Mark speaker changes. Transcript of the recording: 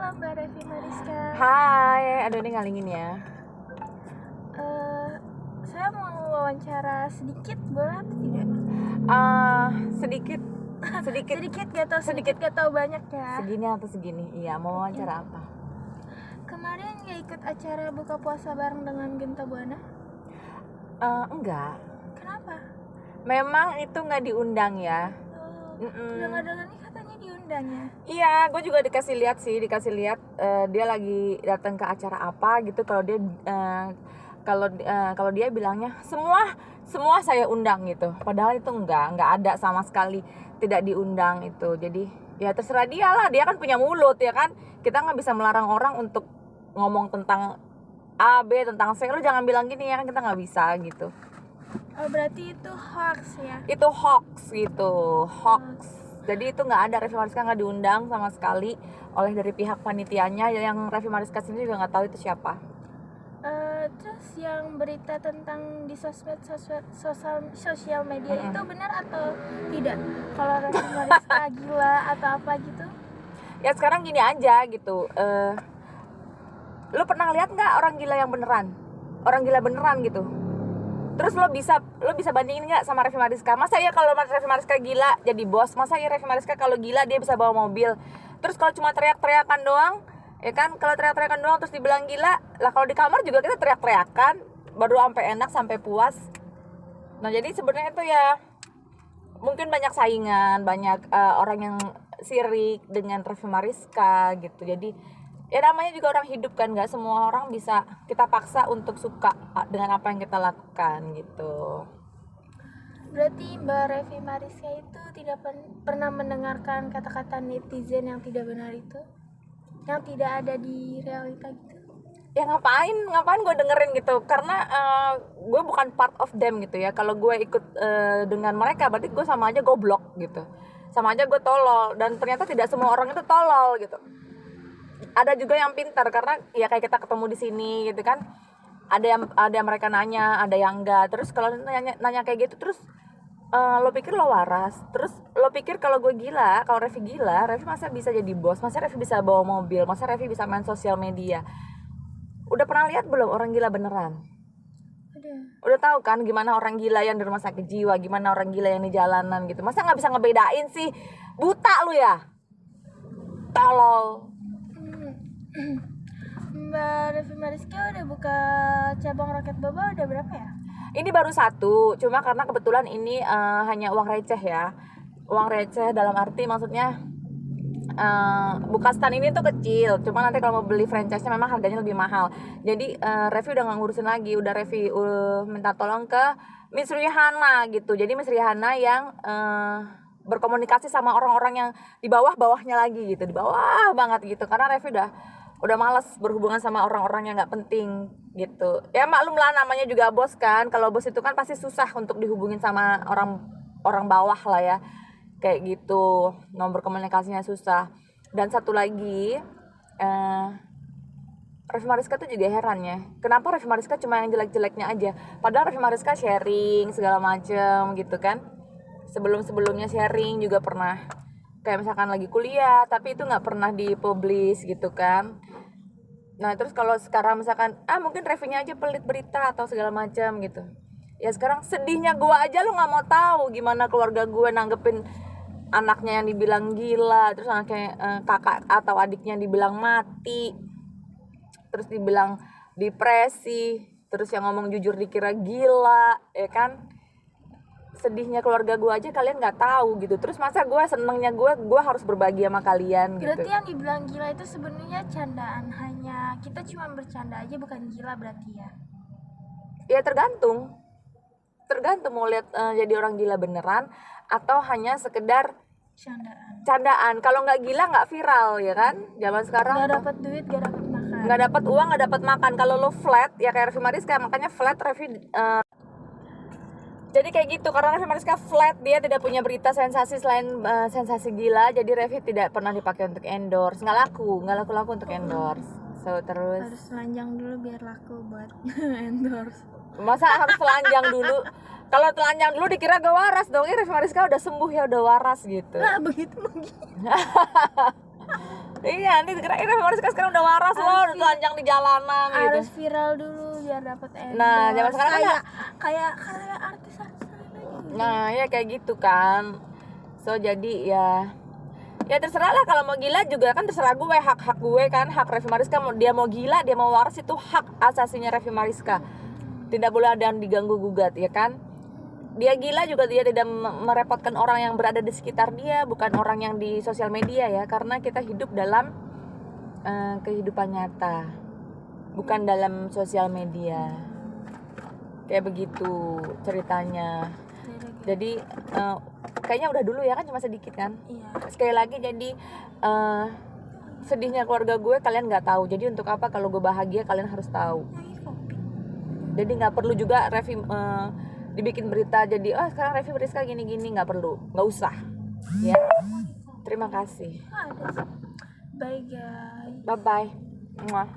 Speaker 1: Mbak Revi Mariska.
Speaker 2: Hai, aduh ini ngalingin ya.
Speaker 1: Saya mau wawancara sedikit, boleh apa tidak?
Speaker 2: Sedikit
Speaker 1: Sedikit gak tau banyak ya.
Speaker 2: segini atau segini. Iya, mau wawancara apa?
Speaker 1: Kemarin nggak ikut acara buka puasa bareng dengan Genta Buana?
Speaker 2: Enggak.
Speaker 1: Kenapa?
Speaker 2: Memang itu nggak diundang ya.
Speaker 1: Dengar-dengar nih katanya diundang ya.
Speaker 2: Iya, gue juga dikasih lihat dia lagi datang ke acara apa gitu. Kalau dia bilangnya semua saya undang gitu. Padahal itu enggak ada sama sekali, tidak diundang itu. Jadi ya terserah dia lah, dia kan punya mulut ya kan. Kita nggak bisa melarang orang untuk ngomong tentang A, B, tentang C. Lu jangan bilang gini ya kan, kita nggak bisa gitu.
Speaker 1: Oh, berarti itu hoax ya?
Speaker 2: Itu hoax gitu, hoax. Jadi itu nggak ada, Revi Mariska nggak diundang sama sekali oleh dari pihak panitianya. Yang Revi Mariska sendiri juga nggak tahu itu siapa.
Speaker 1: Terus yang berita tentang di sosial media itu benar atau tidak? Kalau Revi Mariska gila atau apa gitu?
Speaker 2: Ya sekarang gini aja gitu. Lu pernah lihat nggak orang gila yang beneran? Orang gila beneran gitu. Terus lo bisa bandingin nggak sama Revi Mariska? Masa ya kalau Revi Mariska gila jadi bos? Masa ya Revi Mariska kalau gila dia bisa bawa mobil? Terus kalau cuma teriak-teriakan doang, ya kan? Kalau teriak-teriakan doang terus dibilang gila, lah kalau di kamar juga kita teriak-teriakan, baru sampai enak, sampai puas. Nah jadi sebenarnya itu ya mungkin banyak saingan, banyak orang yang sirik dengan Revi Mariska gitu. Jadi ya namanya juga orang hidup kan, nggak semua orang bisa kita paksa untuk suka dengan apa yang kita lakukan gitu.
Speaker 1: Berarti Mbak Revi Mariska itu tidak pernah mendengarkan kata-kata netizen yang tidak benar itu, yang tidak ada di realita gitu?
Speaker 2: Ya ngapain gue dengerin gitu, karena gue bukan part of them gitu ya. Kalau gue ikut dengan mereka berarti gue sama aja goblok gitu, sama aja gue tolol. Dan ternyata tidak semua orang itu tolol gitu. Ada juga yang pintar, karena ya kayak kita ketemu di sini gitu kan, ada yang mereka nanya, ada yang enggak. Terus kalau nanya kayak gitu, terus lo pikir lo waras, terus lo pikir kalau gue gila, kalau Revi gila, Revi masa bisa jadi bos, masa Revi bisa bawa mobil, masa Revi bisa main sosial media. Udah pernah lihat belum orang gila beneran? Udah tahu kan gimana orang gila yang di rumah sakit jiwa, gimana orang gila yang di jalanan gitu. Masa nggak bisa ngebedain sih? Buta lu ya, tolol.
Speaker 1: Mbak Revi Mariska udah buka cabang Roket Boba udah berapa ya?
Speaker 2: Ini baru satu, cuma karena kebetulan ini hanya uang receh ya. Uang receh dalam arti maksudnya buka stand ini tuh kecil, cuma nanti kalau mau beli franchise-nya memang harganya lebih mahal. Jadi Revi udah nggak ngurusin lagi, udah Revi minta tolong ke Miss Rihanna gitu. Jadi Miss Rihanna yang berkomunikasi sama orang-orang yang di bawah-bawahnya lagi gitu, di bawah banget gitu. Karena Revi udah malas berhubungan sama orang-orang yang nggak penting gitu. Ya maklum lah, namanya juga bos kan. Kalau bos itu kan pasti susah untuk dihubungin sama orang bawah lah ya, kayak gitu. Nomor komunikasinya susah. Dan satu lagi, Revi Mariska tuh juga heran ya, kenapa Revi Mariska cuma yang jelek-jeleknya aja, padahal Revi Mariska sharing segala macem gitu kan. Sebelumnya sharing juga pernah, kayak misalkan lagi kuliah tapi itu nggak pernah dipublish gitu kan. Nah terus kalau sekarang misalkan mungkin Revinya aja pelit berita atau segala macam gitu. Ya sekarang sedihnya gue aja lu nggak mau tahu gimana keluarga gue nanggepin anaknya yang dibilang gila, terus anaknya kakak atau adiknya dibilang mati, terus dibilang depresi, terus yang ngomong jujur dikira gila, ya kan. Sedihnya keluarga gue aja kalian nggak tahu gitu. Terus masa gue senengnya gue harus berbagi sama kalian gitu.
Speaker 1: Berarti yang dibilang gila itu sebenarnya candaan, hanya kita cuma bercanda aja, bukan gila berarti ya?
Speaker 2: Ya tergantung mau lihat jadi orang gila beneran atau hanya sekedar candaan. Kalau nggak gila nggak viral ya kan, zaman sekarang.
Speaker 1: Nggak dapat duit, nggak dapat makan,
Speaker 2: nggak dapat uang, nggak dapat makan. Kalau lo flat ya kayak Revi Mariska, makanya flat Revi. Jadi kayak gitu, karena Revi Mariska flat, dia tidak punya berita sensasi selain sensasi gila. Jadi Revi tidak pernah dipakai untuk endorse, nggak laku untuk endorse. So terus
Speaker 1: harus telanjang dulu biar laku buat endorse.
Speaker 2: Masa harus telanjang dulu? Kalau telanjang dulu dikira gak waras dong. Revi Mariska udah sembuh ya, udah waras gitu.
Speaker 1: Nah begitu.
Speaker 2: Iya, nanti kira Raffi Mariska sekarang udah waras loh, udah telanjang di jalanan gitu.
Speaker 1: Harus viral dulu biar dapat endorse.
Speaker 2: Nah, zaman sekarang kan
Speaker 1: kayak artis-artis lain lagi.
Speaker 2: Nah, ya kayak gitu kan. So jadi ya terserah lah, kalau mau gila juga kan terserah gue, hak gue kan, hak Raffi Mariska. Dia mau gila, dia mau waras, itu hak asasinya Raffi Mariska. Tidak boleh ada yang diganggu gugat, ya kan. Dia gila juga dia tidak merepotkan orang yang berada di sekitar dia, bukan orang yang di sosial media ya, karena kita hidup dalam kehidupan nyata, bukan dalam sosial media. Kayak begitu ceritanya. Jadi kayaknya udah dulu ya kan, cuma sedikit kan.
Speaker 1: Iya.
Speaker 2: Sekali lagi, jadi sedihnya keluarga gue kalian nggak tahu. Jadi untuk apa kalau gue bahagia kalian harus tahu. Jadi nggak perlu juga Raffi dibikin berita jadi sekarang Raffi Mariska gini-gini, nggak perlu, nggak usah ya. Terima kasih.
Speaker 1: Ada sih. Bye guys.
Speaker 2: Bye bye.
Speaker 1: Bye.